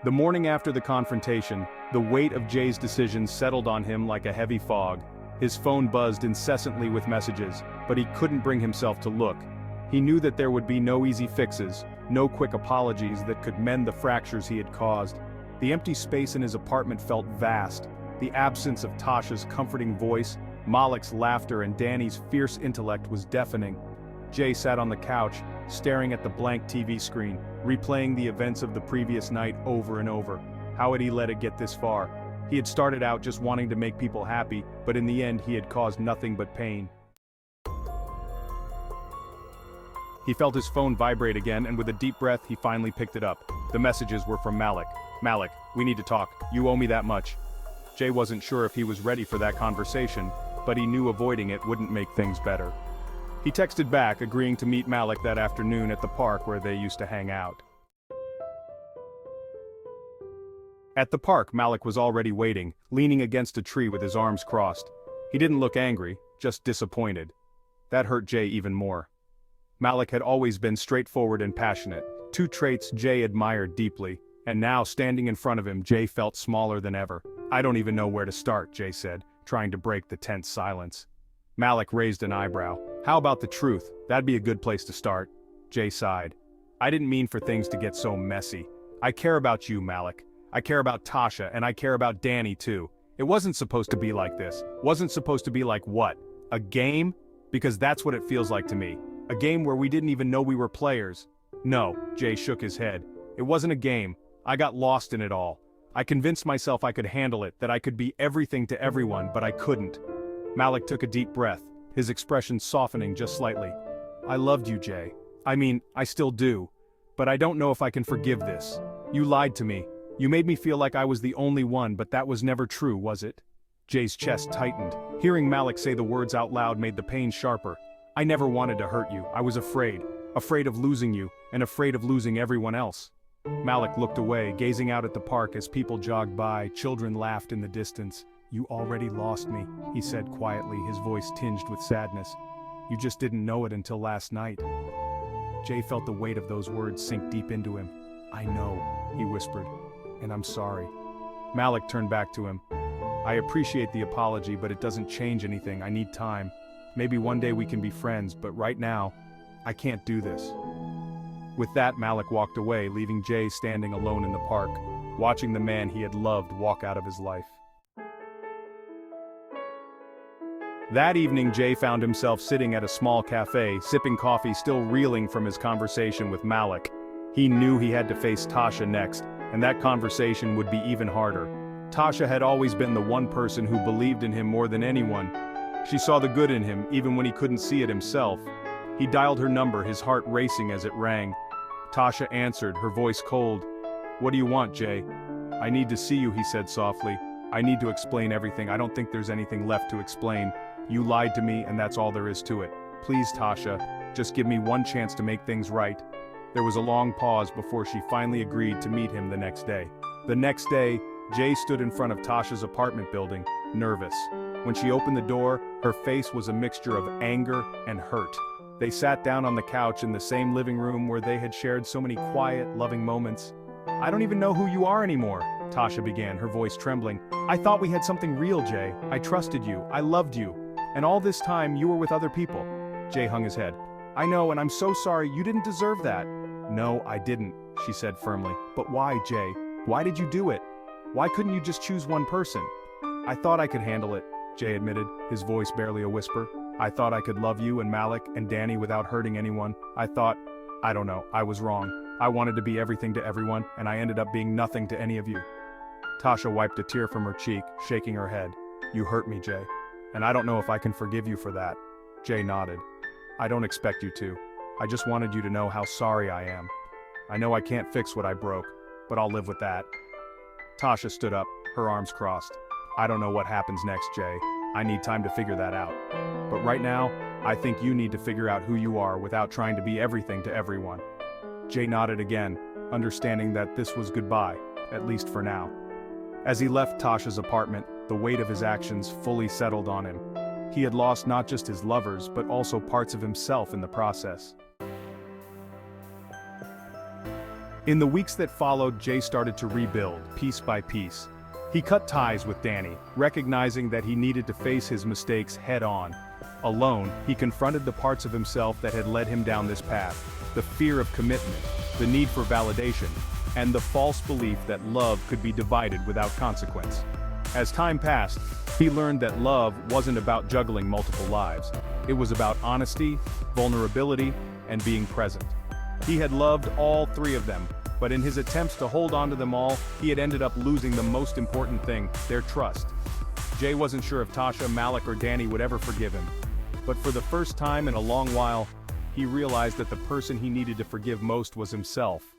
The morning after the confrontation, the weight of Jay's decision settled on him like a heavy fog. His phone buzzed incessantly with messages, but he couldn't bring himself to look. He knew that there would be no easy fixes, no quick apologies that could mend the fractures he had caused. The empty space in his apartment felt vast. The absence of Tasha's comforting voice, Malik's laughter and Danny's fierce intellect was deafening. Jay sat on the couch, staring at the blank TV screen, replaying the events of the previous night over and over. How had he let it get this far? He had started out just wanting to make people happy, but in the end he had caused nothing but pain. He felt his phone vibrate again, and with a deep breath he finally picked it up. The messages were from Malik. "Malik, we need to talk. You owe me that much." Jay wasn't sure if he was ready for that conversation, but he knew avoiding it wouldn't make things better. He texted back, agreeing to meet Malik that afternoon at the park where they used to hang out. At the park, Malik was already waiting, leaning against a tree with his arms crossed. He didn't look angry, just disappointed. That hurt Jay even more. Malik had always been straightforward and passionate, two traits Jay admired deeply, and now standing in front of him, Jay felt smaller than ever. "I don't even know where to start," Jay said, trying to break the tense silence. Malik raised an eyebrow. "How about the truth? That'd be a good place to start." Jay sighed. "I didn't mean for things to get so messy. I care about you, Malik. I care about Tasha, and I care about Danny too. It wasn't supposed to be like this. Wasn't supposed to be like what? A game? Because that's what it feels like to me. A game where we didn't even know we were players." "No," Jay shook his head. "It wasn't a game. I got lost in it all. I convinced myself I could handle it, that I could be everything to everyone, but I couldn't." Malik took a deep breath, his expression softening just slightly. "I loved you, Jay. I mean, I still do. But I don't know if I can forgive this. You lied to me. You made me feel like I was the only one, but that was never true, was it?" Jay's chest tightened. Hearing Malik say the words out loud made the pain sharper. "I never wanted to hurt you. I was afraid. Afraid of losing you, and afraid of losing everyone else." Malik looked away, gazing out at the park as people jogged by, children laughed in the distance. "You already lost me," he said quietly, his voice tinged with sadness. "You just didn't know it until last night." Jay felt the weight of those words sink deep into him. "I know," he whispered, "and I'm sorry." Malik turned back to him. "I appreciate the apology, but it doesn't change anything. I need time. Maybe one day we can be friends, but right now, I can't do this." With that, Malik walked away, leaving Jay standing alone in the park, watching the man he had loved walk out of his life. That evening, Jay found himself sitting at a small cafe, sipping coffee, still reeling from his conversation with Malik. He knew he had to face Tasha next, and that conversation would be even harder. Tasha had always been the one person who believed in him more than anyone. She saw the good in him, even when he couldn't see it himself. He dialed her number, his heart racing as it rang. Tasha answered, her voice cold. "What do you want, Jay?" "I need to see you," he said softly. "I need to explain everything. I don't think there's anything left to explain. You lied to me, and that's all there is to it. Please, Tasha, just give me one chance to make things right." There was a long pause before she finally agreed to meet him the next day. The next day, Jay stood in front of Tasha's apartment building, nervous. When she opened the door, her face was a mixture of anger and hurt. They sat down on the couch in the same living room where they had shared so many quiet, loving moments. "I don't even know who you are anymore," Tasha began, her voice trembling. "I thought we had something real, Jay. I trusted you. I loved you. And all this time, you were with other people." Jay hung his head. "I know, and I'm so sorry. You didn't deserve that." "No, I didn't," she said firmly. "But why, Jay? Why did you do it? Why couldn't you just choose one person?" "I thought I could handle it," Jay admitted, his voice barely a whisper. "I thought I could love you and Malik and Danny without hurting anyone. I don't know, I was wrong. I wanted to be everything to everyone, and I ended up being nothing to any of you." Tasha wiped a tear from her cheek, shaking her head. "You hurt me, Jay. And I don't know if I can forgive you for that." Jay nodded. "I don't expect you to. I just wanted you to know how sorry I am. I know I can't fix what I broke, but I'll live with that." Tasha stood up, her arms crossed. "I don't know what happens next, Jay. I need time to figure that out. But right now, I think you need to figure out who you are without trying to be everything to everyone." Jay nodded again, understanding that this was goodbye, at least for now. As he left Tasha's apartment, the weight of his actions fully settled on him. He had lost not just his lovers, but also parts of himself in the process. In the weeks that followed, Jay started to rebuild, piece by piece. He cut ties with Danny, recognizing that he needed to face his mistakes head-on. Alone, he confronted the parts of himself that had led him down this path: the fear of commitment, the need for validation, and the false belief that love could be divided without consequence. As time passed, he learned that love wasn't about juggling multiple lives. It was about honesty, vulnerability, and being present. He had loved all three of them, but in his attempts to hold on to them all, he had ended up losing the most important thing: their trust. Jay wasn't sure if Tasha, Malik, or Danny would ever forgive him. But for the first time in a long while, he realized that the person he needed to forgive most was himself.